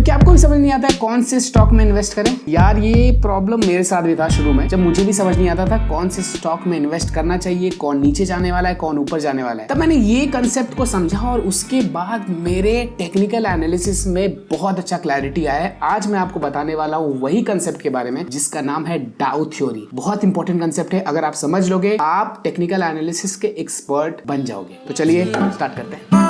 क्या आपको भी समझ नहीं आता है कौन से स्टॉक में इन्वेस्ट करें? यार ये प्रॉब्लम मेरे साथ भी था शुरू में, जब मुझे भी समझ नहीं आता था कौन से स्टॉक में इन्वेस्ट करना चाहिए, कौन नीचे जाने वाला है, कौन ऊपर जाने वाला है। तब मैंने ये कंसेप्ट को समझा और उसके बाद मेरे टेक्निकल एनालिसिस में बहुत अच्छा क्लैरिटी आया है। आज मैं आपको बताने वाला हूँ वही कंसेप्ट के बारे में जिसका नाम है डाउ थ्योरी। बहुत इंपॉर्टेंट कंसेप्ट है, अगर आप समझ लोगे आप टेक्निकल एनालिसिस के एक्सपर्ट बन जाओगे। तो चलिए स्टार्ट करते हैं।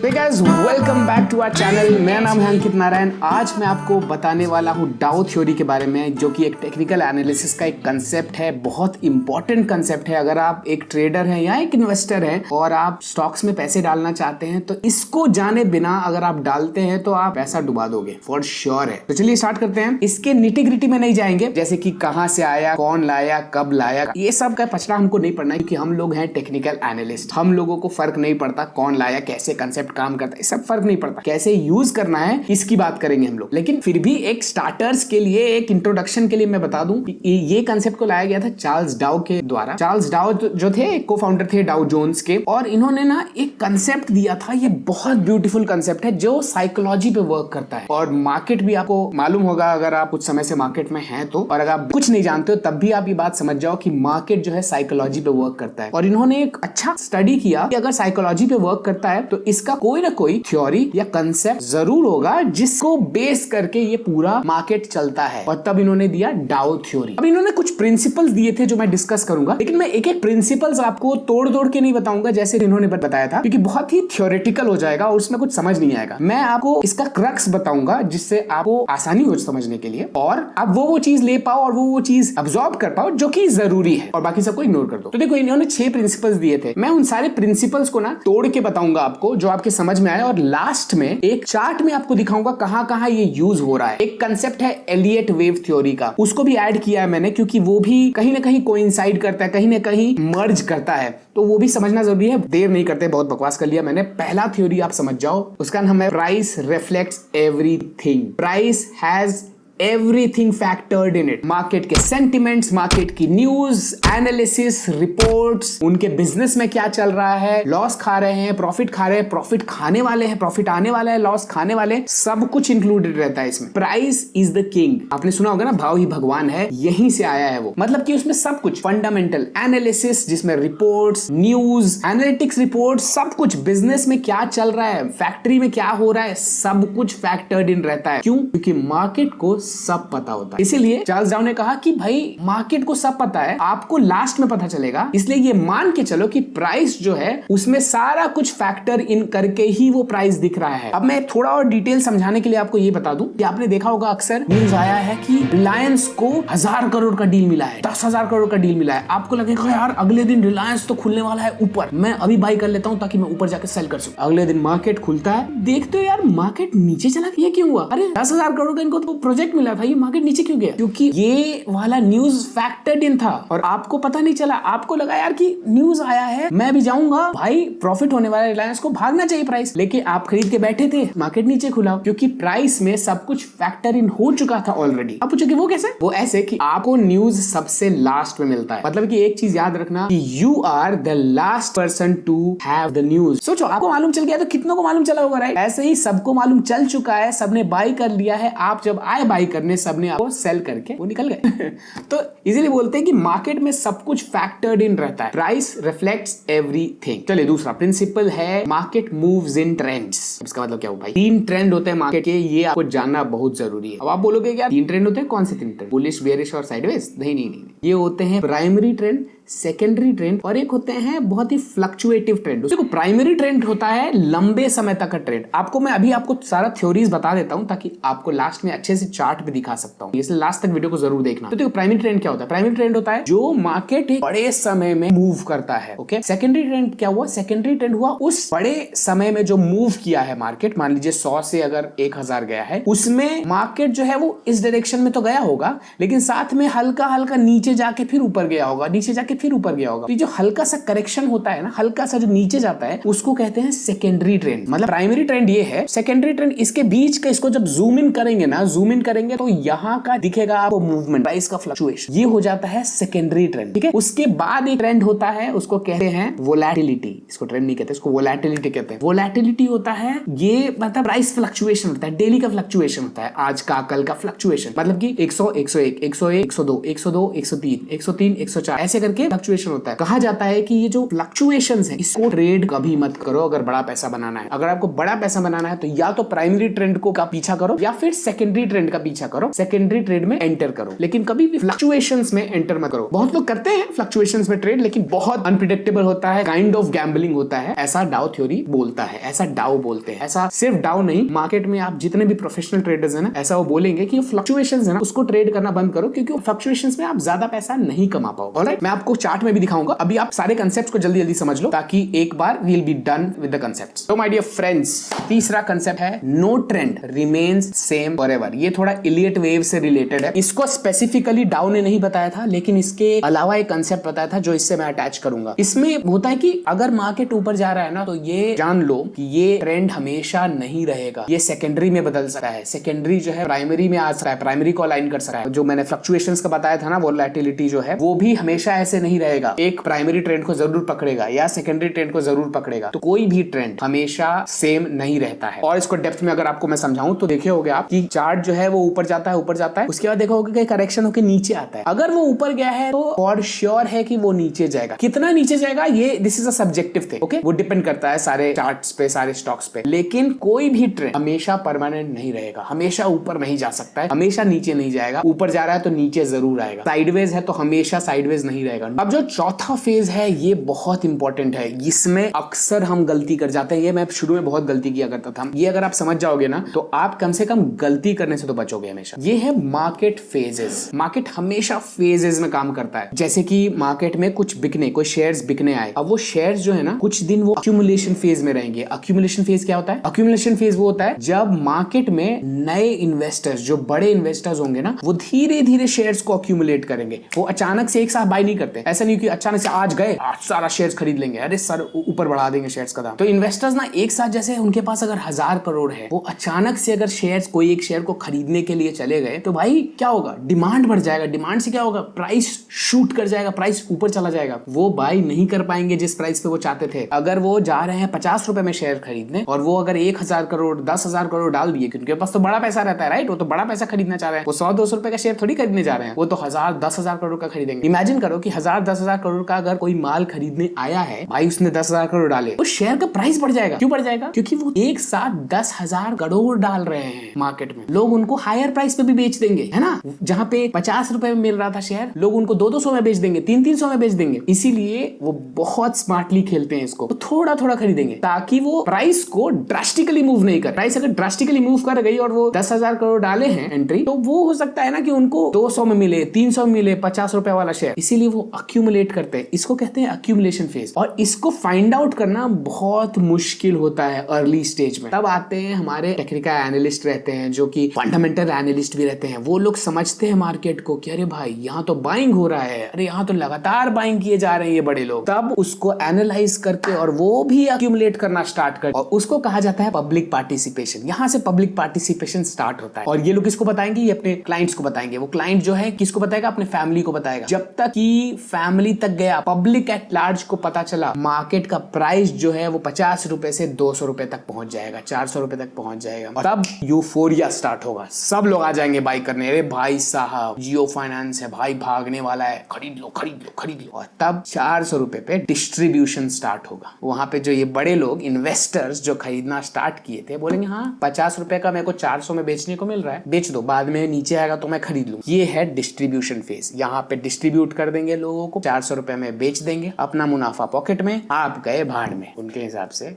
Hey guys, welcome back to our channel। मेरा नाम है अंकित नारायण। आज मैं आपको बताने वाला हूँ डाउ थ्योरी के बारे में, जो कि एक टेक्निकल एनालिसिस का एक कंसेप्ट है, बहुत इंपॉर्टेंट कंसेप्ट है। अगर आप एक ट्रेडर हैं या एक इन्वेस्टर हैं और आप स्टॉक्स में पैसे डालना चाहते हैं तो इसको जाने बिना अगर आप डालते हैं तो आप पैसा डुबा दोगे, फॉर श्योर है। तो चलिए स्टार्ट करते हैं। इसके निटी-ग्रिटी में नहीं जाएंगे, जैसे कि कहां से आया, कौन लाया, कब लाया, ये सब का पचड़ा हमको नहीं पढ़ना है, क्योंकि हम लोग हैं टेक्निकल एनालिस्ट। हम लोगों को फर्क नहीं पड़ता कौन लाया, कैसे कंसेप्ट काम करता है, सब फर्क नहीं पड़ता। कैसे यूज करना है इसकी बात करेंगे हम लोग। लेकिन फिर भी एक स्टार्टर्स के लिए, एक इंट्रोडक्शन के लिए मैं बता दूं कि ये कंसेप्ट को लाया गया था चार्ल्स डाउ के द्वारा। चार्ल्स डाउ जो थे को फाउंडर थे डाउ जोन्स के, और इन्होंने ना एक कंसेप्ट दिया था। ये बहुत ब्यूटीफुल कंसेप्ट है जो साइकोलॉजी पे वर्क करता है। और मार्केट भी आपको मालूम होगा अगर आप कुछ समय से मार्केट में हैं तो, और अगर आप कुछ नहीं जानते हो तब भी आप ये बात समझ जाओ कि मार्केट जो है साइकोलॉजी पे वर्क करता है। और इन्होंने एक अच्छा स्टडी किया कि अगर साइकोलॉजी पे वर्क करता है तो इसका कोई ना कोई थ्योरी या कंसेप्ट जरूर होगा जिसको बेस करके ये पूरा मार्केट चलता है। और तब इन्होंने दिया डाउ थ्योरी। अब इन्होंने कुछ प्रिंसिपल्स दिए थे जो मैं डिस्कस करूंगा, लेकिन मैं एक एक प्रिंसिपल्स आपको तोड़ तोड़ के नहीं बताऊंगा जैसे इन्होंने बताया था, क्योंकि बहुत ही थ्योरेटिकल हो जाएगा और उसमें कुछ समझ नहीं आएगा। मैं आपको इसका क्रक्स बताऊंगा जिससे आपको आसानी हो समझने के लिए, और आप वो चीज ले पाओ और वो चीज अब्सॉर्ब कर पाओ जो कि जरूरी है, और बाकी सबको इग्नोर कर दो। तो देखो, इन्होंने 6 प्रिंसिपल्स दिए थे। मैं उन सारे प्रिंसिपल्स को ना तोड़ के बताऊंगा आपको जो आपके समझ में आए, और लास्ट में एक चार्ट में आपको दिखाऊंगा कहां कहां ये यूज हो रहा है। एक कंसेप्ट है एलियट वेव थ्योरी का, उसको भी ऐड किया है मैंने, क्योंकि वो भी कहीं ना कहीं कोइंसाइड करता है, कहीं ना कहीं मर्ज करता है, तो वो भी समझना जरूरी है। देर नहीं करते, बहुत बकवास कर लिया मैंने। पहला थ्योरी आप समझ जाओ, उसका नाम है price reflects everything. Price has everything factored in it. Market के सेंटिमेंट्स, मार्केट की न्यूज, एनालिसिस, रिपोर्ट्स, उनके बिजनेस में क्या चल रहा है, लॉस खा रहे हैं, प्रॉफिट खा रहे हैं, प्रॉफिट खाने वाले हैं, प्रॉफिट आने वाला है, लॉस खाने वाले, सब कुछ इंक्लूडेड रहता है इसमें। Price is the king. आपने सुना होगा ना, भाव ही भगवान है, यहीं से आया है वो। मतलब कि उसमें सब कुछ फंडामेंटल एनालिसिस, जिसमें रिपोर्ट्स, न्यूज, एनालिटिक्स रिपोर्ट, सब कुछ, बिजनेस में क्या चल रहा है, फैक्ट्री में क्या हो रहा है, सब कुछ फैक्टर्ड इन रहता है। क्यों? क्योंकि मार्केट को सब पता होता है। इसीलिए चार्ल्स डाउ ने कहा कि भाई मार्केट को सब पता है, आपको लास्ट में पता चलेगा, इसलिए ये मान के चलो कि प्राइस जो है उसमें सारा कुछ फैक्टर इन करके ही वो प्राइस दिख रहा है। अब मैं थोड़ा और डिटेल समझाने के लिए आपको ये बता दूं कि आपने देखा होगा अक्सर न्यूज आया है कि रिलायंस को 1000 करोड़ का डील मिला है, 10,000 करोड़ का डील मिला है। आपको लगेगा यार अगले दिन रिलायंस तो खुलने वाला है ऊपर, मैं अभी बाई कर लेता हूं ताकि मैं ऊपर जाकर सेल कर सकूं। अगले दिन मार्केट खुलता है, देखते हो यार मार्केट नीचे चला गया, क्यों हुआ? अरे 10,000 करोड़ का इनको तो प्रोजेक्ट मिला था, ये मार्केट नीचे क्यों गया? क्योंकि ये वाला न्यूज फैक्टर्ड इन था और आपको पता नहीं चला। आपको लगा यार कि न्यूज आया है, मैं भी जाऊंगा, भाई प्रॉफिट होने वाला, रिलायंस को भागना चाहिए प्राइस, लेकिन आप खरीद के बैठे थे, मार्केट नीचे खुला, क्योंकि प्राइस में सब कुछ फैक्टर इन हो चुका था ऑलरेडी। अब पूछो कि वो कैसे? वो ऐसे कि आपको न्यूज सबसे लास्ट में मिलता है। मतलब कि एक चीज याद रखना कि you are the last person to have the news. सोचो, आपको मालूम चल गया तो कितनों को मालूम चला होगा, राइट? ऐसे ही सबको मालूम चल चुका है, सबने बाई कर लिया है। आप जब आए बाई करने, सबने आपको सेल करके वो निकल गए। तो इसीलिए बोलते हैं कि मार्केट में सब कुछ फैक्टर्ड इन रहता है। Price reflects everything. चलिए दूसरा प्रिंसिपल है मार्केट मूव्स इन ट्रेंड्स। इसका मतलब क्या हो भाई? 3 ट्रेंड होते हैं मार्केट के, ये आपको जानना बहुत जरूरी है। अब आप बोलोगे क्या 3 ट्रेंड होते हैं? कौन से 3 ट्रेंड? बुलिश, बेयरिश और साइडवेज? नहीं, ये होते हैं प्राइमरी ट्रेंड, सेकेंडरी ट्रेंड, और एक होते हैं बहुत ही फ्लक्चुएटिव ट्रेंड। देखो, प्राइमरी ट्रेंड होता है लंबे समय तक का ट्रेंड। मैं अभी आपको सारा थ्योरीज बता देता हूं ताकि आपको लास्ट में अच्छे से चार्ट भी दिखा सकता हूं, इसलिए लास्ट तक वीडियो को जरूर देखना। तो देखो, प्राइमरी ट्रेंड क्या होता है? प्राइमरी ट्रेंड होता है जो मार्केट एक बड़े समय में मूव करता है। ओके, सेकेंडरी ट्रेंड क्या हुआ? सेकेंडरी ट्रेंड हुआ उस बड़े समय में जो मूव किया है मार्केट। मान लीजिए 100 से अगर 1000 गया है, उसमें मार्केट जो है वो इस डायरेक्शन में तो गया होगा, लेकिन साथ में हल्का हल्का नीचे जाके फिर ऊपर गया होगा, नीचे जाके फिर ऊपर गया होगा। जो हल्का सा करेक्शन होता है ना, हल्का सा जो नीचे जाता है, उसको कहते हैं सेकेंडरी ट्रेंड। मतलब प्राइमरी ट्रेंड ये है, सेकेंडरी ट्रेंड इसके बीच का, इसको जब जूम इन करेंगे तो यहाँ का दिखेगा आपको मूवमेंट, प्राइस का फ्लक्चुएशन, ये हो जाता है सेकेंडरी ट्रेंड। ठीक है, उसके बाद एक ट्रेंड होता है, उसको कहते हैं वोलेटिलिटी। इसको ट्रेंड नहीं कहते, इसको वोलेटिलिटी कहते हैं। वोलेटिलिटी होता है ये मतलब प्राइस फ्लक्चुएशन होता है, डेली का फ्लक्चुएशन होता है, आज का कल का फ्लक्चुएशन, मतलब कि 100, 101, 101, 102, 102, 103, 103, 104 ऐसे करके फ्लक्चुएशन होता है। कहा जाता है कि ये जो फ्लक्चुएशंस है इसको ट्रेड कभी मत करो अगर बड़ा पैसा बनाना है। अगर आपको बड़ा पैसा बनाना है तो या तो प्राइमरी ट्रेंड को का पीछा करो या फिर सेकेंडरी ट्रेंड का पीछा करो, सेकेंडरी ट्रेड में एंटर करो, लेकिन कभी भी फ्लक्चुएशंस में एंटर मत करो। बहुत लोग करते हैं फ्लक्चुएशंस में ट्रेड, लेकिन बहुत अनप्रिडिक्टेबल होता है, काइंड ऑफ गैम्बलिंग होता है, ऐसा डाउ थ्योरी बोलता है, ऐसा डाउ बोलते हैं। ऐसा सिर्फ डाउ नहीं, मार्केट में आप जितने भी प्रोफेशनल ट्रेडर्स हैं ना, ऐसा वो बोलेंगे कि फ्लक्चुएशंस है ना उसको ट्रेड करना बंद करो, क्योंकि फ्लक्चुएशंस में आप ज्यादा पैसा नहीं कमा पाओगे। ऑलराइट, मैं आपको चार्ट में भी दिखाऊंगा। अभी आप सारे कंसेप्ट्स को जल्दी जल्दी समझ लो ताकि एक बार we will be done with the concepts. तो माय डियर फ्रेंड्स, तीसरा कंसेप्ट है no trend remains same forever. ये थोड़ा इलियट वेव से रिलेटेड है। इसको स्पेसिफिकली डाउ ने नहीं बताया था, लेकिन इसके अलावा एक कंसेप्ट बताया था जो इससे मैं अटैच करूंगा। इसमें होता है कि अगर मार्केट ऊपर जा रहा है ना, तो ये जान लो कि ये ट्रेंड हमेशा नहीं रहेगा, ये सेकेंडरी में बदल सकता है, सेकेंडरी जो है प्राइमरी में आ सकता है, प्राइमरी को अलाइन कर सकता है। जो मैंने फ्लक्चुएशंस का बताया था ना, वोलेटिलिटी जो है वो भी हमेशा ऐसे नहीं रहेगा, एक प्राइमरी ट्रेंड को जरूर पकड़ेगा या सेकेंडरी ट्रेंड को जरूर पकड़ेगा। तो कोई भी ट्रेंड हमेशा सेम नहीं रहता है। और इसको डेप्थ में अगर आपको मैं समझाऊं तो देखे होगे आप कि चार्ट जो है वो ऊपर जाता है, ऊपर जाता है, उसके बाद देखा होगा कि करेक्शन होकर नीचे आता है। अगर वो ऊपर गया है तो फॉर श्योर है कि वो नीचे जाएगा। कितना नीचे जाएगा ये this is a subjective thing, okay, वो डिपेंड करता है सारे चार्ट्स पे, सारे स्टॉक्स पे। लेकिन कोई भी ट्रेंड हमेशा परमानेंट नहीं रहेगा, हमेशा ऊपर नहीं जा सकता है, हमेशा नीचे नहीं जाएगा। ऊपर जा रहा है तो नीचे जरूर आएगा, साइडवेज है तो हमेशा साइडवेज नहीं रहेगा। अब जो चौथा फेज है ये बहुत इंपॉर्टेंट है, इसमें अक्सर हम गलती कर जाते हैं। ये मैं शुरू में बहुत गलती किया करता था। ये अगर आप समझ जाओगे ना तो आप कम से कम गलती करने से तो बचोगे हमेशा। ये है मार्केट फेजेस। मार्केट हमेशा फेजेस में काम करता है। जैसे कि मार्केट में कुछ बिकने, कोई शेयर्स बिकने आए, अब वो शेयर्स जो है ना कुछ दिन वो अक्यूमुलेशन फेज में रहेंगे। अक्यूमुलेशन फेज क्या होता है? अक्यूमुलेशन फेज वो होता है जब मार्केट में नए इन्वेस्टर्स, जो बड़े इन्वेस्टर्स होंगे ना, वो धीरे धीरे शेयर्स को अक्यूमुलेट करेंगे। वो अचानक से एक साथ बाय नहीं करते। ऐसा नहीं कि अचानक से आज गए आज सारा शेयर्स खरीद लेंगे, अरे सर ऊपर बढ़ा देंगे शेयर्स का दाम। तो इन्वेस्टर्स ना एक साथ, जैसे उनके पास अगर 1000 करोड़ है, वो अचानक से अगर शेयर्स, कोई एक शेयर को खरीदने के लिए चले गए तो भाई क्या होगा? डिमांड बढ़ जाएगा। डिमांड से क्या होगा? प्राइस शूट कर जाएगा, प्राइस ऊपर चला जाएगा। वो बाय नहीं कर पाएंगे जिस प्राइस पे वो चाहते थे। अगर वो जा रहे हैं 50 रुपए में शेयर खरीदने और वो अगर 1000 करोड़ 10,000 करोड़ डाल दिए, क्योंकि उनके पास तो बड़ा पैसा रहता है, राइट, वो तो बड़ा पैसा खरीदना चाह रहे हैं। वो 100-200 रुपए का शेयर थोड़ी खरीदने जा रहे हैं, वो तो 1000-10,000 करोड़ का खरीदेंगे। इमेजिन करो कि 1000-10,000 करोड़ का अगर कोई माल खरीदने आया है, भाई उसने 10,000 करोड़ डाले, तो शेयर का प्राइस बढ़ जाएगा। क्यों बढ़ जाएगा? क्योंकि वो एक साथ 10,000 करोड़ डाल रहे हैं मार्केट में। लोग उनको हायर प्राइस पे भी बेच देंगे, है ना। जहां पे 50 रुपए में मिल रहा था शेयर, लोग उनको 200-200 में बेच देंगे, 300-300 में बेच देंगे। इसीलिए वो बहुत स्मार्टली खेलते हैं इसको, थोड़ा थोड़ा खरीदेंगे ताकि वो प्राइस को ड्रास्टिकली मूव नहीं कर। प्राइस अगर ड्रास्टिकली मूव कर गई और वो 10,000 करोड़ डाले हैं एंट्री, तो वो हो सकता है ना कि उनको 200 में मिले, 300 में मिले 50 रुपए वाला शेयर। इसीलिए वो अक्यूमुलेट करते हैं। इसको कहते हैं अक्यूमुलेशन फेज। और इसको फाइंड आउट करना बहुत मुश्किल होता है अर्ली स्टेज में। तब आते हैं हमारे टेक्निकल एनालिस्ट रहते हैं, जो कि फंडामेंटल एनालिस्ट भी रहते हैं। वो लोग समझते हैं मार्केट को कि अरे भाई यहाँ तो बाइंग हो रहा है, अरे यहाँ तो लगातार बाइंग किए जा रहे हैं ये बड़े लोग। तब उसको एनालाइज करके और वो भी अक्यूमुलेट करना स्टार्ट कर, और उसको कहा जाता है पब्लिक पार्टिसिपेशन। यहाँ से पब्लिक पार्टिसिपेशन स्टार्ट होता है। और ये लोग किसको बताएंगे? ये अपने क्लाइंट्स को बताएंगे। वो क्लाइंट जो है किसको बताएगा? अपने फैमिली को बताएगा। जब तक कि फैमिली तक गया, पब्लिक एट लार्ज को पता चला मार्केट का प्राइस जो है वो 50 रुपए से 200 रुपए तक पहुंच जाएगा, 400 रुपए तक पहुंच जाएगा, और तब यूफोरिया स्टार्ट होगा। सब लोग आ जाएंगे बाई करने, अरे भाई साहब जियो फाइनेंस है भाई, भागने वाला है, खरीद लो खरीद लो खरीद लो। और तब 400 रुपए पे डिस्ट्रीब्यूशन स्टार्ट होगा। वहां पे जो ये बड़े लोग इन्वेस्टर्स जो खरीदना स्टार्ट किए थे बोलेंगे हाँ 50 रुपए का मेरे को 400 में बेचने को मिल रहा है, बेच दो, बाद में नीचे आएगा तो मैं खरीद लूं। ये है डिस्ट्रीब्यूशन फेज। यहाँ पे डिस्ट्रीब्यूट कर देंगे लोगों को, 400 रुपए में बेच देंगे, अपना मुनाफा पॉकेट में, आप गए भाड़ में उनके हिसाब से।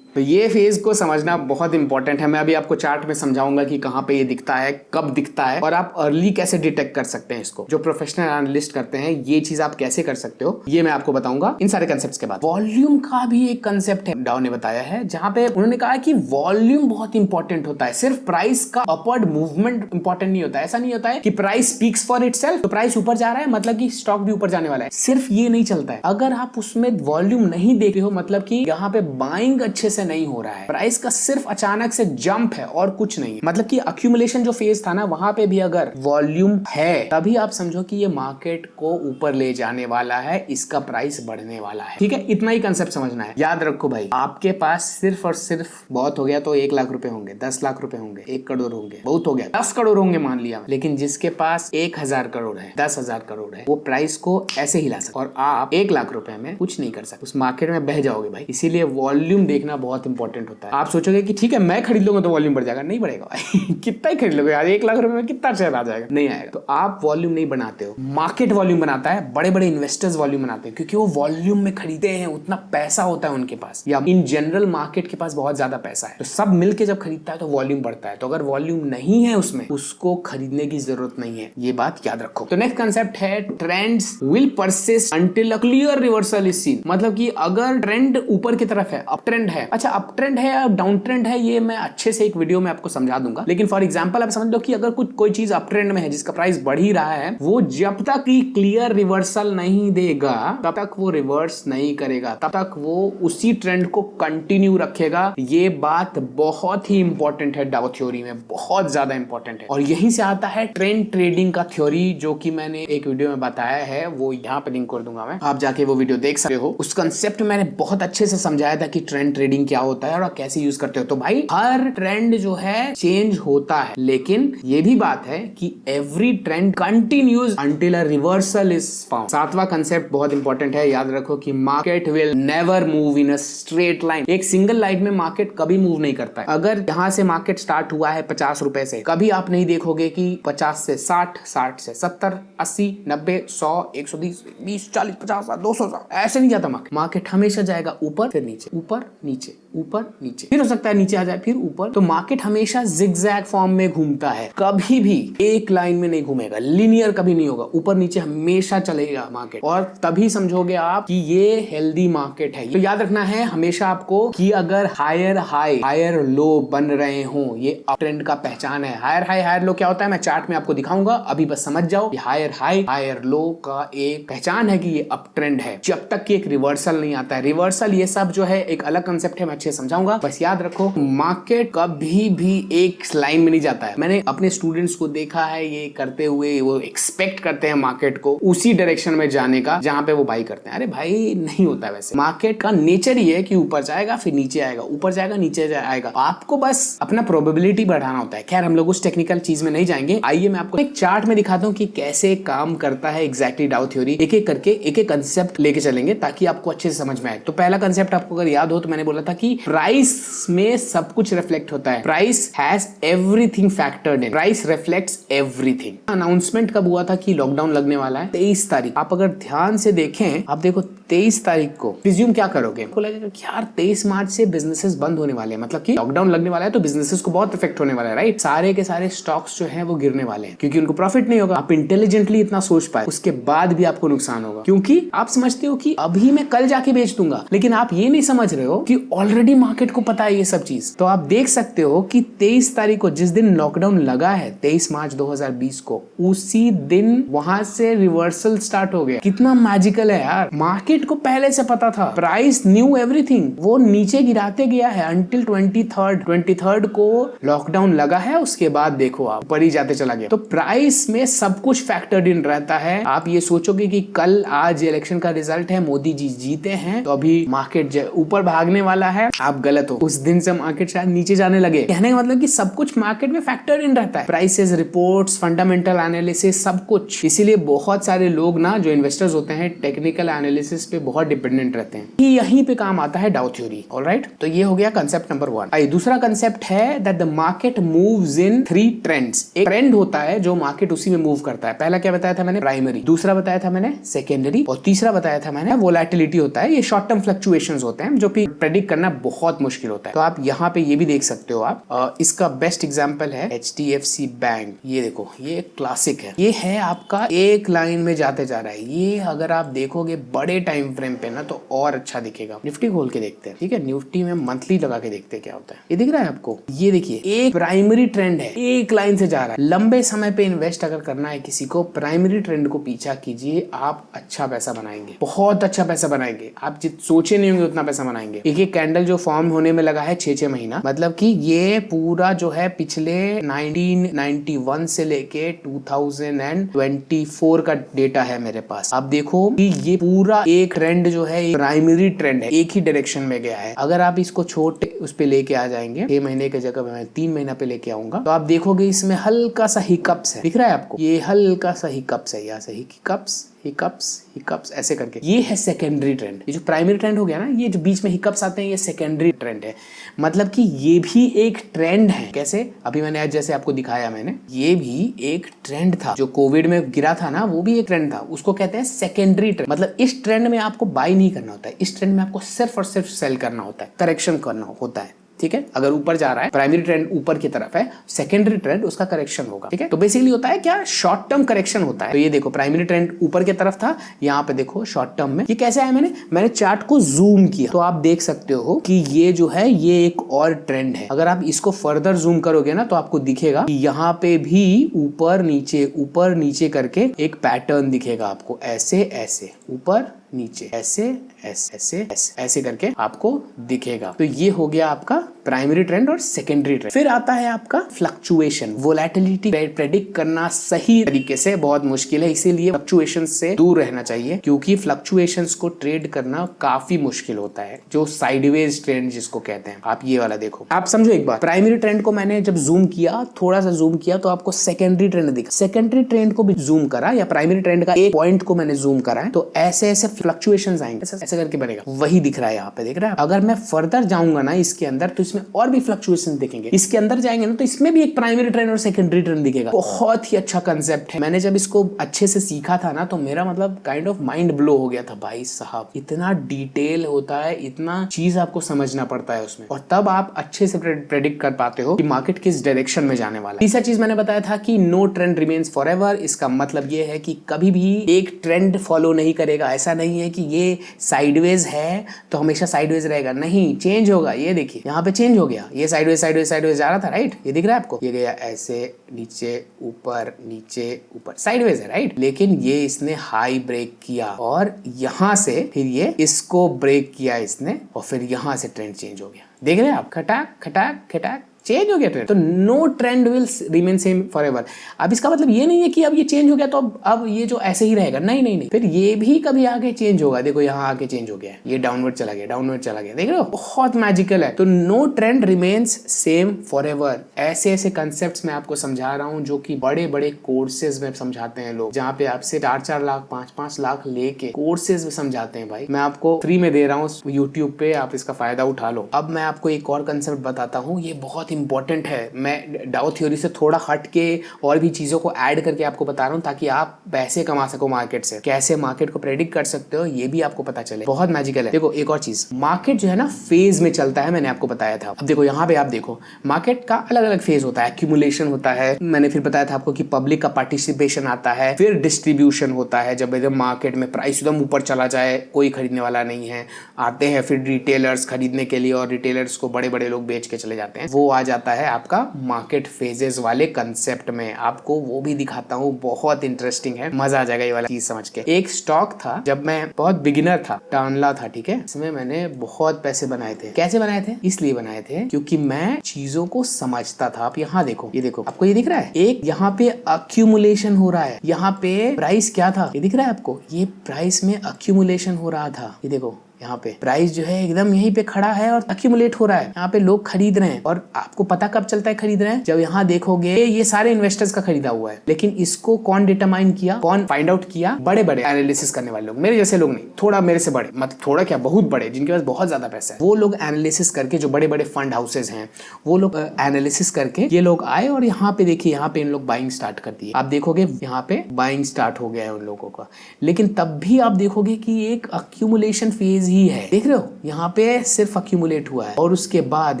तो ये फेज को समझना बहुत इंपॉर्टेंट है। मैं अभी आपको चार्ट में समझाऊंगा कि कहां पे ये दिखता है, कब दिखता है, और आप अर्ली कैसे डिटेक्ट कर सकते हैं इसको। जो प्रोफेशनल एनालिस्ट करते हैं ये चीज आप कैसे कर सकते हो, ये मैं आपको बताऊंगा इन सारे कंसेप्ट्स के बाद। वॉल्यूम का भी एक कंसेप्ट है, डाउ ने बताया है, जहां पे उन्होंने कहा कि वॉल्यूम बहुत इंपॉर्टेंट होता है। सिर्फ प्राइस का अपवर्ड मूवमेंट इंपॉर्टेंट नहीं होता है। ऐसा नहीं होता है कि प्राइस स्पीक्स फॉर इटसेल्फ, तो प्राइस ऊपर जा रहा है मतलब कि स्टॉक भी ऊपर जाने वाला है। सिर्फ ये नहीं चलता है। अगर आप उसमें वॉल्यूम नहीं देख रहे हो, मतलब कि यहाँ पे बाइंग अच्छे से नहीं हो रहा है, प्राइस का सिर्फ अचानक से जंप है और कुछ नहीं है। मतलब कि अक्यूमुलेशन जो फेज था ना, वहां पे भी अगर वॉल्यूम है तभी आप समझो कि ये मार्केट को ऊपर ले जाने वाला है, इसका प्राइस बढ़ने वाला है। ठीक है, इतना ही कंसेप्ट समझना है। याद रखो भाई, आपके पास सिर्फ और सिर्फ बहुत हो गया तो 1 लाख रुपए होंगे, 10 लाख रुपए होंगे, 1 करोड़ होंगे, बहुत हो गया 10 करोड़ होंगे मान लिया, लेकिन जिसके पास 1000 करोड़ है, 10,000 करोड़ है, वो प्राइस को ऐसे हिला सकता, और आप 1 लाख रुपए में कुछ नहीं कर सकते, उस मार्केट में बह जाओगे भाई। इसीलिए वॉल्यूम देखना बहुत इंपॉर्टेंट होता है। आप सोचोगे कि ठीक है मैं खरीद लूंगा तो वॉल्यूम बढ़ जाएगा, नहीं बढ़ेगा भाई कितना ही खरीद लोगे यार, 1 लाख रुपए में कितना शेयर आ जाएगा, नहीं आएगा। तो आप वॉल्यूम नहीं बनाते हो, मार्केट वॉल्यूम बनाता है, बड़े बड़े इन्वेस्टर्स वॉल्यूम बनाते हैं, क्योंकि वो वॉल्यूम में खरीदे हैं, उतना पैसा होता है उनके पास, या इन जनरल मार्केट के पास बहुत ज्यादा पैसा है, तो सब मिलके जब खरीदता है तो वॉल्यूम बढ़ता है। तो अगर वॉल्यूम नहीं है उसमें, उसको खरीदने की जरूरत नहीं है, ये बात याद रखो। तो नेक्स्ट कंसेप्ट है trends will persist until a clear reversal is seen. मतलब कि अगर ट्रेंड ऊपर की तरफ है, अप ट्रेंड है, अच्छा अप ट्रेंड है या डाउन ट्रेंड है, ये मैं अच्छे से एक वीडियो में आपको समझा दूंगा, लेकिन फॉर एग्जांपल आप समझ लो कि अगर कुछ कोई चीज अप ट्रेंड में है जिसका प्राइस बढ़ ही रहा है, वो जब तक ही क्लियर रिवर्सल नहीं देगा तब तक वो रिवर्स नहीं करेगा, तब तक वो उसी ट्रेंड को कंटिन्यू रखेगा। ये बात बहुत ही इंपॉर्टेंट है, डाउ थ्योरी में बहुत ज्यादा इंपॉर्टेंट है, और यहीं से आता है ट्रेंड ट्रेडिंग का थ्योरी, जो कि मैंने एक वीडियो में बताया है, वो यहाँ पे लिंक कर दूंगा मैं, आप जाके वो वीडियो देख सकते हो। उस कंसेप्ट मैंने बहुत अच्छे से समझाया था कि ट्रेंड ट्रेडिंग क्या होता है और कैसे यूज करते हो। तो भाई हर ट्रेंड जो है चेंज होता है, लेकिन ये भी बात है कि every trend continues until a reversal is found. 7वां कंसेप्ट बहुत इंपॉर्टेंट है, याद रखो कि market will never move in a straight line. एक सिंगल लाइन में मार्केट कभी मूव नहीं करता है। अगर यहां से मार्केट स्टार्ट हुआ है 50 रुपए से, कभी आप नहीं देखोगे कि 50 से 60, 60 से 70, 80, 90, 100, 120, 20, 40, 50, 200, ऐसे नहीं जाता मार्केट। मार्केट हमेशा जाएगा ऊपर फिर नीचे, ऊपर नीचे, ऊपर नीचे, फिर हो सकता है नीचे आ जाए फिर ऊपर। तो मार्केट हमेशा जिगजैग फॉर्म में घूमता है, कभी भी एक लाइन में नहीं घूमेगा, लिनियर कभी नहीं होगा, ऊपर नीचे हमेशा चलेगा मार्केट, और तभी समझोगे आप कि ये हेल्दी मार्केट है। तो याद रखना है हमेशा आपको कि अगर हायर हाई हायर लो बन रहे हो, ये अप ट्रेंड का पहचान है। हायर हाई हायर लो क्या होता है मैं चार्ट में आपको दिखाऊंगा, अभी बस समझ जाओ कि हायर हाई हायर लो का एक पहचान है कि ये अप ट्रेंड है, जब तक कि एक रिवर्सल नहीं आता है। रिवर्सल ये सब जो है एक अलग कंसेप्ट है, मैं अच्छे समझाऊंगा, बस याद रखो मार्केट कभी भी एक लाइन में नहीं जाता है। मैंने अपने स्टूडेंट्स को देखा है ये करते हुए, वो एक्सपेक्ट करते हैं मार्केट को उसी डायरेक्शन में जाने का जहां पे वो बाई करते हैं। अरे भाई नहीं होता वैसे, मार्केट का नेचर ही है कि ऊपर जाएगा फिर नीचे आएगा, ऊपर जाएगा नीचे आएगा, आपको बस अपना प्रोबेबिलिटी बढ़ाना होता है। खैर हम लोग उस टेक्निकल चीज में नहीं जाएंगे, आइए मैं आपको एक चार्ट में दिखाता हूँ कि कैसे काम करता है एग्जैक्टली डाउ थ्योरी। एक एक करके एक एक कंसेप्ट लेके चलेंगे ताकि आपको अच्छे से समझ में आए। तो पहला कंसेप्ट आपको अगर याद हो तो मैंने बोला था कि प्राइस में सब कुछ रिफ्लेक्ट होता है, price has everything factored in, price reflects everything. Announcement कब हुआ था कि लॉकडाउन लगने वाला है? 23 तारीख। आप अगर ध्यान से देखें, आप देखो 23 तारीख को प्रिज्यूम क्या करोगे, आपको लगेगा कि यार 23 मार्च से बिजनेसेस बंद होने वाले हैं, मतलब कि लॉकडाउन लगने वाला है तो बिजनेसेस को बहुत इफेक्ट होने वाला है, राइट? सारे के सारे स्टॉक्स जो हैं वो गिरने वाले हैं क्योंकि उनको प्रॉफिट नहीं होगा। आप इंटेलिजेंटली इतना सोच पाए, उसके बाद भी आपको नुकसान होगा क्योंकि आप समझते हो कि अभी मैं कल जाके बेच दूंगा, लेकिन आप ये नहीं समझ रहे हो कि ऑलरेडी मार्केट को पता है ये सब चीज। तो आप देख सकते हो कि 23 तारीख को जिस दिन लॉकडाउन लगा है 23 मार्च 2020 को, उसी दिन वहां से रिवर्सल स्टार्ट हो गया। कितना मैजिकल है यार, मार्केट को पहले से पता था, प्राइस न्यू एवरीथिंग, वो नीचे गिराते गया है अंटिल 23rd को लॉकडाउन लगा है, उसके बाद देखो आप ऊपर ही जाते चला गया। तो प्राइस में सब कुछ फैक्टर्ड इन रहता है। आप ये सोचोगे कि कल आज इलेक्शन का रिजल्ट है, मोदी जी जीते हैं तो अभी मार्केट ऊपर भागने वाला है, आप गलत हो। उस दिन से मार्केट शायद नीचे जाने लगे। कहने का मतलब कि सब कुछ मार्केट में फैक्टर इन रहता है, प्राइसेस, रिपोर्ट्स, फंडामेंटल एनालिसिस, सब कुछ। इसीलिए बहुत सारे लोग ना जो इन्वेस्टर्स होते हैं टेक्निकल एनालिसिस पे बहुत डिपेंडेंट रहते हैं। यहीं पे काम आता है डाउ थ्योरी। ऑलराइट, तो ये हो गया कंसेप्ट नंबर 1। आइए दूसरा कंसेप्ट है that the market moves in 3 trends. एक ट्रेंड होता है जो मार्केट उसी में मूव करता है। पहला क्या बताया था मैंने? प्राइमरी। दूसरा बताया था मैंने सेकेंडरी, और तीसरा बताया था मैंने वोलेटिलिटी होता है। ये शॉर्ट टर्म फ्लक्चुएशंस होते हैं जो कि प्रेडिक्ट करना बहुत मुश्किल होता है। तो आप यहाँ पे ये भी देख सकते हो आप, इसका बेस्ट एग्जांपल है HDFC बैंक। ये देखो, ये क्लासिक है, ये है आपका एक लाइन में जाते जा रहा है। ये अगर आप देखोगे बड़े टाइम फ्रेम पे ना तो और अच्छा दिखेगा। निफ्टी खोल के देखते हैं, ठीक है? निफ्टी में मंथली लगा के देखते हैं क्या होता है। ये दिख रहा है आपको? ये देखिए, एक प्राइमरी ट्रेंड है, एक लाइन से जा रहा है। लंबे समय पे इन्वेस्ट अगर करना है किसी को, प्राइमरी ट्रेंड को पीछा कीजिए, आप अच्छा पैसा बनाएंगे, बहुत अच्छा पैसा बनाएंगे। आप जित सोचे नहीं होंगे उतना पैसा बनाएंगे। एक एक कैंडल कैंडल जो फॉर्म होने में लगा है 6 महीना, मतलब कि ये पूरा जो है पिछले 1991 से लेके 2024 का डेटा है मेरे पास। आप देखो कि ये पूरा एक ट्रेंड जो है, प्राइमरी ट्रेंड है, एक ही डायरेक्शन में गया है। अगर आप इसको छोटे उस पे लेके आ जाएंगे, 6 महीने की जगह मैं 3 महीना पे लेके आऊंगा, तो आप देखोगे इसमें हल्का सा हिकअप्स है, दिख रहा है आपको, ये हल्का सा हिकअप्स है, यहाँ से हिकअप्स हिकअप्स हिकअप्स ऐसे करके, ये है सेकेंडरी ट्रेंड। ये जो प्राइमरी ट्रेंड हो गया ना, ये जो बीच में हिकअप्स आते हैं, ये सेकेंडरी ट्रेंड है। मतलब कि ये भी एक ट्रेंड है। कैसे? अभी मैंने आज जैसे आपको दिखाया, मैंने ये भी एक ट्रेंड था, जो कोविड में गिरा था ना, वो भी एक ट्रेंड था, उसको कहते हैं सेकेंडरी ट्रेंड। मतलब इस ट्रेंड में आपको बाय नहीं करना होता है, इस ट्रेंड में आपको सिर्फ और सिर्फ सेल करना होता है, करेक्शन करना होता है। ठीक है, अगर ऊपर जा रहा है, प्राइमरी ट्रेंड ऊपर की तरफ है, सेकेंडरी ट्रेंड उसका करेक्शन होगा। ठीक है, तो बेसिकली होता है क्या, शॉर्ट टर्म करेक्शन होता है। तो ये देखो प्राइमरी ट्रेंड ऊपर की तरफ था, यहाँ पे देखो शॉर्ट टर्म में ये कैसे आया, मैंने चार्ट को जूम किया तो आप देख सकते हो कि ये जो है ये एक और ट्रेंड है। अगर आप इसको फर्दर जूम करोगे ना, तो आपको दिखेगा कि यहाँ पे भी ऊपर नीचे करके एक पैटर्न दिखेगा आपको, ऐसे ऐसे ऊपर नीचे, ऐसे ऐसे ऐसे ऐसे ऐसे करके आपको दिखेगा। तो ये हो गया आपका प्राइमरी ट्रेंड और सेकेंडरी ट्रेंड। फिर आता है आपका फ्लक्चुएशन, वोलेटिलिटी प्रेडिक्ट करना सही तरीके से बहुत मुश्किल है, इसीलिए फ्लक्चुएशन से दूर रहना चाहिए, क्योंकि फ्लक्चुएशंस को ट्रेड करना काफी मुश्किल होता है, जो साइडवेज ट्रेंड जिसको कहते हैं। आप ये वाला देखो, आप समझो एक बार, प्राइमरी ट्रेंड को मैंने जब जूम किया, थोड़ा सा जूम किया, तो आपको सेकेंडरी ट्रेंड दिखा, सेकेंडरी ट्रेंड को भी जूम करा, या प्राइमरी ट्रेंड का एक पॉइंट को मैंने जूम करा है, तो ऐसे ऐसे फ्लक्चुएशंस आएंगे, ऐसे करके बनेगा, वही दिख रहा है यहाँ पे, देख रहा है। अगर मैं फर्दर जाऊंगा ना इसके अंदर, तो इसमें और भी फ्लक्चुएशन दिखेंगे। इसके अंदर जाएंगे ना, तो इसमें भी एक प्राइमरी ट्रेंड और सेकेंडरी ट्रेंड दिखेगा। बहुत ही अच्छा कंसेप्ट है। मैंने जब इसको अच्छे से सीखा था ना, तो मेरा मतलब काइंड ऑफ माइंड ब्लो हो गया था, भाई साहब इतना डिटेल होता है, इतना चीज आपको समझना पड़ता है उसमें, और तब आप अच्छे से प्रेडिक्ट कर पाते हो कि मार्केट किस डायरेक्शन में जाने वाला है। तीसरा चीज मैंने बताया था कि नो ट्रेंड रिमेन्स फॉरएवर। इसका मतलब ये है कि कभी भी एक ट्रेंड फॉलो नहीं करेगा। ऐसा नहीं है कि ये साइडवेज है तो हमेशा साइडवेज रहेगा, नहीं, चेंज होगा। ये देखिए यहाँ पे चेंज हो गया, ये साइडवेज साइडवेज साइडवेज जा रहा था, राइट, ये दिख रहा है आपको, ये गया ऐसे नीचे ऊपर साइडवेज है, राइट। लेकिन ये इसने हाई ब्रेक किया, और यहाँ से फिर ये इसको ब्रेक किया इसने, और फिर यहाँ से ट्रेंड चेंज हो गया। देख रहे हैं आप, खटाक खटाक खटाक चेंज हो गया ट्रेंड। तो no trend will remain same forever. अब इसका मतलब ये नहीं है कि अब ये चेंज हो गया तो अब ये जो ऐसे ही रहेगा, नहीं नहीं नहीं, फिर ये भी कभी आगे चेंज होगा। देखो यहाँ आके चेंज हो गया है, ये डाउनवर्ड चला गया, देख रहे हो, बहुत मैजिकल है। तो no trend remains same forever. ऐसे ऐसे कंसेप्ट मैं आपको समझा रहा हूँ, जो कि बड़े बड़े कोर्सेज में समझाते हैं लोग, जहाँ पे आपसे 4-4 लाख 5-5 लाख लेके कोर्सेज में समझाते हैं। भाई मैं आपको फ्री में दे रहा हूँ यूट्यूब पे, आप इसका फायदा उठा लो। अब मैं आपको एक और कंसेप्ट बताता हूँ, ये बहुत इंपॉर्टेंट है। मैं डाउ थ्योरी से थोड़ा हट के और भी चीजों को ऐड करके आपको बता रहा हूँ, ताकि आप पैसे कमा सको मार्केट से। कैसे मार्केट को प्रेडिक्ट कर सकते हो, ये भी आपको पता चले, बहुत मैजिकल है। देखो एक और चीज, मार्केट जो है ना फेज में चलता है, मैंने आपको बताया था। अब देखो यहाँ पे आप देखो, मार्केट का अलग अलग फेज होता है, एक्यूमुलेशन होता है, मैंने फिर बताया था आपको कि पब्लिक का पार्टिसिपेशन आता है, फिर डिस्ट्रीब्यूशन होता है, जब एकदम मार्केट में प्राइस एकदम ऊपर चला जाए, कोई खरीदने वाला नहीं है, आते हैं फिर रिटेलर्स खरीदने के लिए, और रिटेलर्स को बड़े बड़े लोग बेच के चले जाते हैं। वो आ जाता है आपका मार्केट फेजेस वाले कंसेप्ट में। आपको वो भी दिखाता हूँ, बहुत इंटरेस्टिंग है, मजा आ जाएगा ये वाला चीज समझ के। एक स्टॉक था, जब मैं बहुत बिगिनर था, टानला था, ठीक है, इसमें मैंने बहुत पैसे बनाए थे। कैसे बनाए थे? इसलिए बनाए थे क्योंकि मैं चीजों को समझता था। आप यहाँ देखो, ये देखो, आपको ये दिख रहा है, एक यहाँ पे अक्यूमुलेशन हो रहा है, यहाँ पे प्राइस क्या था, ये दिख रहा है आपको, ये प्राइस में अक्यूमुलेशन हो रहा था। ये देखो यहाँ पे प्राइस जो है एकदम यहीं पे खड़ा है और अक्यूमुलेट हो रहा है, यहाँ पे लोग खरीद रहे हैं। और आपको पता कब चलता है खरीद रहे हैं? जब यहाँ देखोगे ये सारे इन्वेस्टर्स का खरीदा हुआ है, लेकिन इसको कौन डिटरमाइन किया, कौन फाइंड आउट किया? बड़े बड़े एनालिसिस करने वाले लोग, मेरे जैसे लोग नहीं, थोड़ा मेरे से बड़े, मतलब थोड़ा क्या, बहुत बड़े, जिनके पास बहुत ज्यादा पैसा है, वो लोग एनालिसिस करके, जो बड़े बड़े फंड हाउसेज हैं, वो लोग एनालिसिस करके ये लोग आए, और यहाँ पे देखिए, यहाँ पे इन लोग बाइंग स्टार्ट कर दिए। आप देखोगे यहाँ पे बाइंग स्टार्ट हो गया है उन लोगों का, लेकिन तब भी आप देखोगे कि एक अक्यूमुलेशन फेज ही है। देख रहे हो, यहाँ पे सिर्फ अक्यूमुलेट हुआ है, और उसके बाद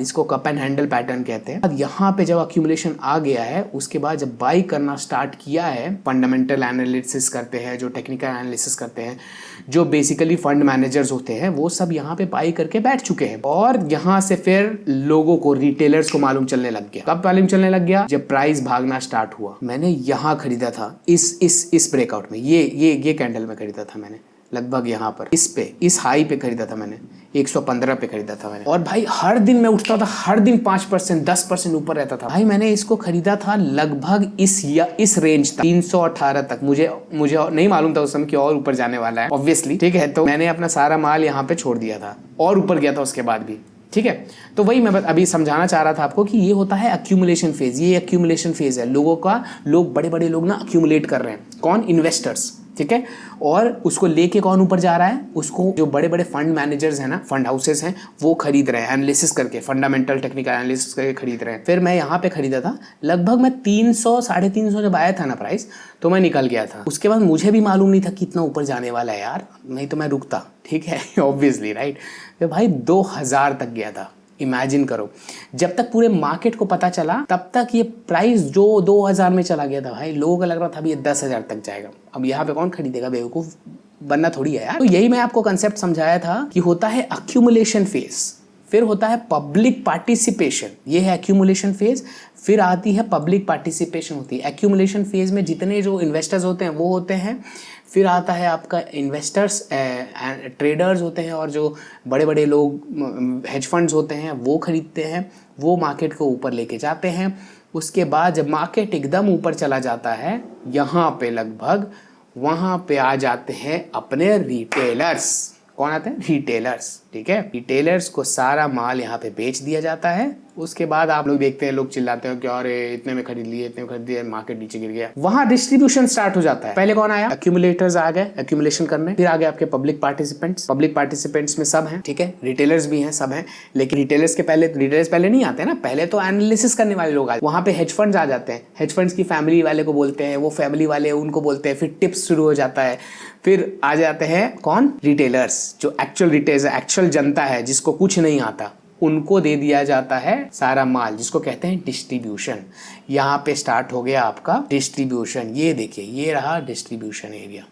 इसको कप एंड हैंडल पैटर्न कहते हैं। अब यहाँ पे जब अक्यूमुलेशन आ गया है, उसके बाद जब बाई करना स्टार्ट किया है, फंडामेंटल एनालिसिस करते हैं, जो टेक्निकल एनालिसिस करते हैं, जो बेसिकली फंड मैनेजर्स होते हैं, वो सब यहाँ पे बाई करके बैठ चुके हैं। और यहाँ से फिर लोगों को, रिटेलर्स को मालूम चलने लग गया। कब मालूम चलने लग गया? जब प्राइस भागना स्टार्ट हुआ। मैंने यहाँ खरीदा था, इस ब्रेकआउट में, ये कैंडल में खरीदा था मैंने, लगभग यहाँ पर इस हाई पे खरीदा था मैंने, 115 पे खरीदा था मैंने। और भाई हर दिन मैं उठता था, हर दिन 5% 10% ऊपर रहता था। भाई मैंने इसको खरीदा था लगभग इस रेंज तक, 318 तक। मुझे नहीं मालूम था उस समय कि और ऊपर जाने वाला है ऑब्वियसली, ठीक है। तो मैंने अपना सारा माल यहाँ पे छोड़ दिया था और ऊपर गया था उसके बाद भी, ठीक है। तो वही मैं अभी समझाना चाह रहा था आपको कि ये होता है अक्यूमुलेशन फेज। ये अक्यूमुलेशन फेज है लोगों का। बड़े बड़े लोग ना अक्यूमुलेट कर रहे हैं। कौन? इन्वेस्टर्स, ठीक है। और उसको लेके कौन ऊपर जा रहा है? उसको जो बड़े बड़े फंड मैनेजर्स हैं ना, फंड हाउसेस हैं, वो खरीद रहे हैं, एनालिसिस करके, फंडामेंटल टेक्निकल एनालिसिस करके खरीद रहे हैं। फिर मैं यहाँ पे खरीदा था लगभग, मैं 300 350 जब आया था ना प्राइस, तो मैं निकल गया था। उसके बाद मुझे भी मालूम नहीं था कितना ऊपर जाने वाला है यार, नहीं तो मैं रुकता, ठीक है ऑब्वियसली, राइट। तो भाई 2000 तक गया था। इमेजिन करो, जब तक पूरे मार्केट को पता चला तब तक ये प्राइस जो 2000 में चला गया था भाई, लोगों को लग रहा था अभी ये 10,000 तक जाएगा। अब यहाँ पे कौन खरीदेगा? बेवकूफ बनना थोड़ी है यार। तो यही मैं आपको कंसेप्ट समझाया था कि होता है अक्यूमुलेशन फेज, फिर होता है पब्लिक पार्टिसिपेशन। ये है एक्यूमुलेशन फेज, फिर आती है पब्लिक पार्टिसिपेशन होती है। एक्यूमुलेशन फेज में जितने जो इन्वेस्टर्स होते हैं वो होते हैं, फिर आता है आपका इन्वेस्टर्स, ट्रेडर्स होते हैं, और जो बड़े बड़े लोग हेज फंड्स होते हैं वो खरीदते हैं, वो मार्केट को ऊपर लेके जाते हैं। उसके बाद जब मार्केट एकदम ऊपर चला जाता है यहाँ पे लगभग, वहाँ पे आ जाते हैं अपने रिटेलर्स। कौन आते हैं? रिटेलर्स, ठीक है। रिटेलर्स को सारा माल यहाँ पे बेच दिया जाता है। उसके बाद आप लोग देखते हैं, लोग चिल्लाते हैं कि अरे इतने में खरीद लिए, इतने में खरीद लिए, मार्केट नीचे गिर गया। वहां डिस्ट्रीब्यूशन स्टार्ट हो जाता है। पहले कौन आया? एक्यूमुलेटर्स आ गए एक्यूमुलेशन करने, फिर आ गए आपके पब्लिक पार्टिसिपेंट्स में सब हैं, ठीक है, रिटेलर्स भी हैं, सब हैं। लेकिन रिटेलर्स पहले नहीं आते ना, पहले तो एनालिसिस करने वाले लोग आते हैं। वहां पे हेज फंड्स आ जाते हैं, हेज फंड्स की फैमिली वाले को बोलते हैं, वो फैमिली वाले उनको बोलते हैं, फिर टिप्स शुरू हो जाता है। फिर आ जाते हैं कौन? रिटेलर्स, जो एक्चुअल रिटेलर्स, एक्चुअल जनता है जिसको कुछ नहीं आता, उनको दे दिया जाता है सारा माल, जिसको कहते हैं डिस्ट्रीब्यूशन। यहाँ पे स्टार्ट हो गया आपका डिस्ट्रीब्यूशन। ये देखिए, ये रहा डिस्ट्रीब्यूशन एरिया,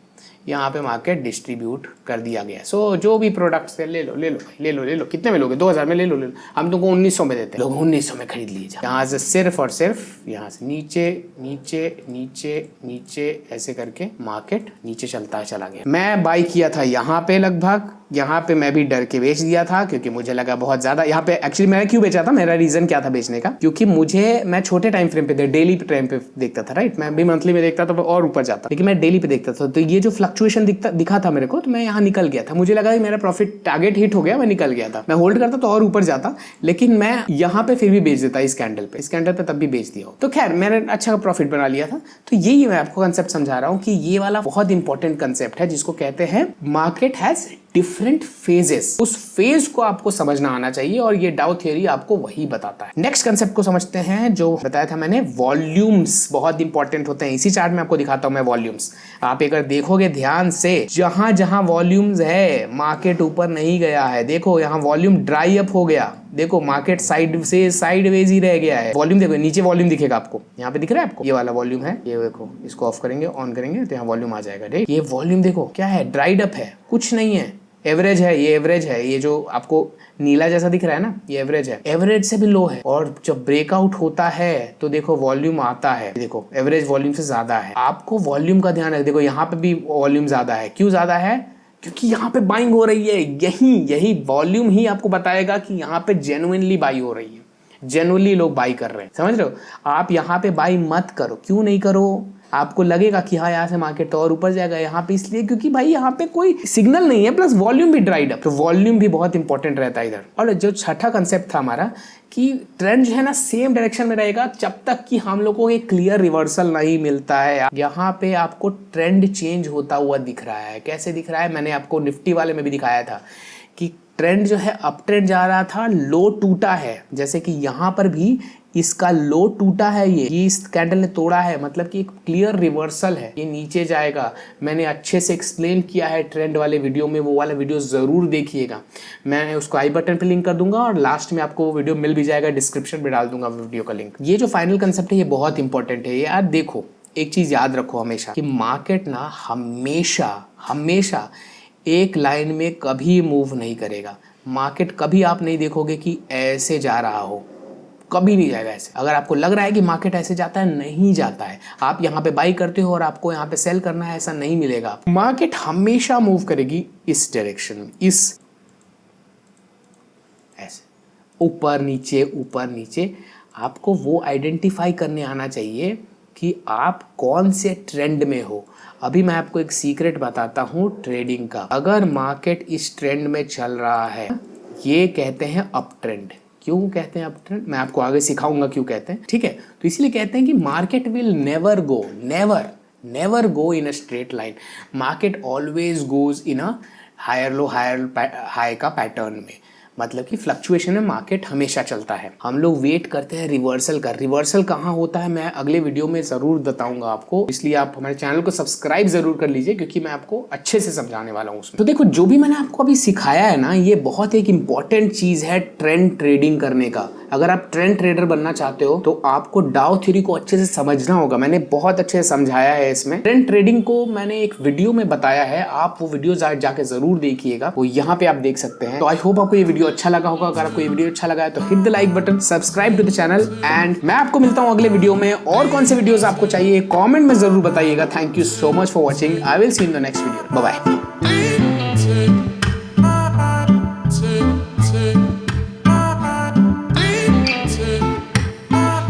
यहाँ पे मार्केट डिस्ट्रीब्यूट कर दिया गया। सो जो भी प्रोडक्ट्स है ले लो, कितने में लोगे? 2000 में ले लो। हम तुमको 1900 में देते हैं, लोग 1900 में खरीद लीजिए। यहाँ से सिर्फ और सिर्फ यहाँ से नीचे नीचे नीचे नीचे ऐसे करके मार्केट नीचे चलता चला गया। मैं बाई किया था यहाँ पे, लगभग यहाँ पे मैं भी डर के बेच दिया था, क्योंकि मुझे लगा बहुत ज्यादा यहाँ पे। एक्चुअली मैंने क्यों बेचा था, मेरा रीजन क्या था बेचने का? क्योंकि मैं छोटे टाइम फ्रेम पे, डेली टाइम पे देखता था, राइट। मैं भी मंथली में देखता था और ऊपर जाता, लेकिन मैं डेली पे देखता था। तो ये जो फ्लक्चुएशन दिखा था मेरे को, तो मैं यहाँ निकल गया था। मुझे लगा कि मेरा प्रॉफिट टारगेट हिट हो गया, मैं निकल गया था। मैं होल्ड करता तो और ऊपर जाता, लेकिन मैं यहाँ पे फिर भी बेच देता, इस कैंडल पे तब भी बेच दिया। तो खैर मैंने अच्छा प्रॉफिट बना लिया था। तो यही मैं आपको कंसेप्ट समझा रहा हूँ कि ये वाला बहुत इंपॉर्टेंट कंसेप्ट है, जिसको कहते हैं मार्केट हैज डिफरेंट फेजेस। उस फेज को आपको समझना आना चाहिए, और ये डाउ थ्योरी आपको वही बताता है। नेक्स्ट कंसेप्ट को समझते हैं, जो बताया था मैंने, वॉल्यूम्स बहुत इंपॉर्टेंट होते हैं। इसी चार्ट में आपको दिखाता हूं मैं वॉल्यूम्स। आप अगर देखोगे ध्यान से, जहां जहां वॉल्यूम्स है, मार्केट ऊपर नहीं गया है। देखो यहाँ वॉल्यूम ड्राई अप हो गया, देखो मार्केट साइडवेज ही रह गया है। वॉल्यूम देखो, नीचे वॉल्यूम दिखेगा आपको, यहाँ पे दिख रहा है आपको, ये वाला वॉल्यूम है, ये देखो। इसको ऑफ करेंगे, ऑन करेंगे तो यहाँ वॉल्यूम आ जाएगा, ठीक। ये वॉल्यूम देखो क्या है, ड्राइड अप है, कुछ नहीं है, एवरेज है। ये एवरेज है, ये जो आपको नीला जैसा दिख रहा है ना, ये एवरेज है, एवरेज से भी लो है। और जब ब्रेकआउट होता है तो देखो वॉल्यूम आता है, देखो एवरेज वॉल्यूम से ज्यादा है। आपको वॉल्यूम का ध्यान रखो, देखो यहाँ पे भी वॉल्यूम ज्यादा है। क्यों ज्यादा है? क्योंकि यहाँ पे बाइंग हो रही है। यही वॉल्यूम ही आपको बताएगा कि यहाँ पे जेन्युइनली बाई हो रही है, जेन्युइनली लोग बाई कर रहे हैं, समझ रहे हो। आप यहाँ पे बाई मत करो। क्यों नहीं करो? आपको लगेगा कि हाँ यहाँ से मार्केट तो और ऊपर जाएगा, यहाँ पे इसलिए क्योंकि भाई यहाँ पे कोई सिग्नल नहीं है, प्लस वॉल्यूम भी ड्राइड अप। तो वॉल्यूम भी बहुत इंपॉर्टेंट रहता है इधर। और जो छठा कंसेप्ट था हमारा, कि ट्रेंड जो है ना सेम डायरेक्शन में रहेगा जब तक कि हम लोगों को एक क्लियर रिवर्सल नहीं मिलता है। यहाँ पे आपको ट्रेंड चेंज होता हुआ दिख रहा है। कैसे दिख रहा है? मैंने आपको निफ्टी वाले में भी दिखाया था कि ट्रेंड जो है अप ट्रेंड जा रहा था, लो टूटा है। जैसे कि यहाँ पर भी इसका लो टूटा है, ये इस कैंडल ने तोड़ा है, मतलब कि एक क्लियर रिवर्सल है, ये नीचे जाएगा। मैंने अच्छे से एक्सप्लेन किया है ट्रेंड वाले वीडियो में, वो वाला वीडियो जरूर देखिएगा। मैं उसको आई बटन पे लिंक कर दूंगा, और लास्ट में आपको वो वीडियो मिल भी जाएगा, डिस्क्रिप्शन में डाल दूंगा वीडियो का लिंक। ये जो फाइनल कंसेप्ट है ये बहुत इंपॉर्टेंट है यार। देखो एक चीज याद रखो हमेशा, कि मार्केट ना हमेशा एक लाइन में कभी मूव नहीं करेगा। मार्केट कभी आप नहीं देखोगे कि ऐसे जा रहा हो, कभी नहीं जाएगा ऐसे। अगर आपको लग रहा है कि मार्केट ऐसे जाता है, नहीं जाता है। आप यहाँ पे बाई करते हो और आपको यहाँ पे सेल करना है, ऐसा नहीं मिलेगा। मार्केट हमेशा मूव करेगी इस डायरेक्शन में, इस ऐसे ऊपर नीचे। आपको वो आइडेंटिफाई करने आना चाहिए कि आप कौन से ट्रेंड में हो। अभी मैं आपको एक सीक्रेट बताता हूँ ट्रेडिंग का। अगर मार्केट इस ट्रेंड में चल रहा है, ये कहते हैं अप ट्रेंड। क्यों कहते हैं अप ट्रेंड, मैं आपको आगे सिखाऊंगा क्यों कहते हैं, ठीक है। तो इसलिए कहते हैं कि market will never go in a straight line. Market always goes in a higher low high का पैटर्न में। मतलब कि फ्लक्चुएशन में मार्केट हमेशा चलता है। हम लोग वेट करते हैं रिवर्सल का। रिवर्सल कहाँ होता है मैं अगले वीडियो में जरूर बताऊंगा आपको, इसलिए आप हमारे चैनल को सब्सक्राइब जरूर कर लीजिए, क्योंकि मैं आपको अच्छे से समझाने वाला हूँ उसमें। तो देखो, जो भी मैंने आपको अभी सिखाया है ना, ये बहुत एक इंपॉर्टेंट चीज है ट्रेंड ट्रेडिंग करने का। अगर आप ट्रेंड ट्रेडर बनना चाहते हो तो आपको डाउ थ्योरी को अच्छे से समझना होगा। मैंने बहुत अच्छे से समझाया है इसमें। ट्रेंड ट्रेडिंग को मैंने एक वीडियो में बताया है, आप वो वीडियो जाके जरूर देखिएगा, वो यहाँ पे आप देख सकते हैं। तो आई होप आपको ये वीडियो अच्छा लगा होगा। अगर आपको ये वीडियो अच्छा लगा है तो hit the like button, subscribe to the channel, and मैं आपको मिलता हूँ अगले वीडियो में। और कौन से वीडियोस आपको चाहिए कमेंट में जरूर बताइएगा। Thank you so much for watching. I will see in the next video. Bye bye.